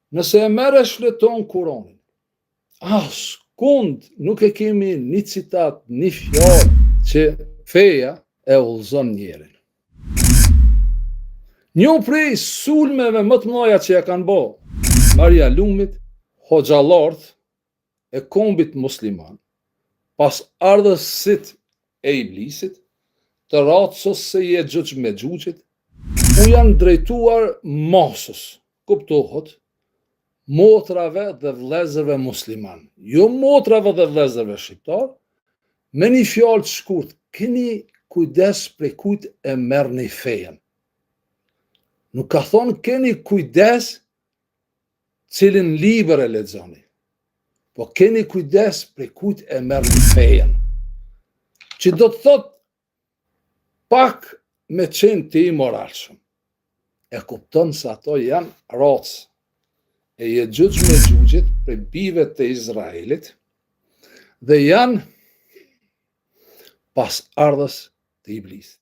Nëse e merr e shfleton Kur'anin, askund nuk e kemi një citat, një fjalë që feja e udhëzon njerin. Një prej sulmeve më të mëdha që ja kanë bë Marja Lumit, hoxhallarët e kombit musliman, pas ardhësit e iblisit, të ratësos se je gjëq me gjuqit, u janë drejtuar masës, kuptohet, motrave dhe vëllezërve musliman, jo motrave dhe vëllezërve shqiptar, me një fjalë të shkurt, keni kujdes prej kujt e merrni fejen. Nuk ka thonë keni kujdes cilin libër e lexoni, po keni kujdes prej kujt e merrni fejen. Që do të thot pak me qenë ti i moralshëm. E kupton se ato janë racë e Jegjux me Gjuxhit prej bijve të Izraelit dhe janë pas ardhës të iblisit.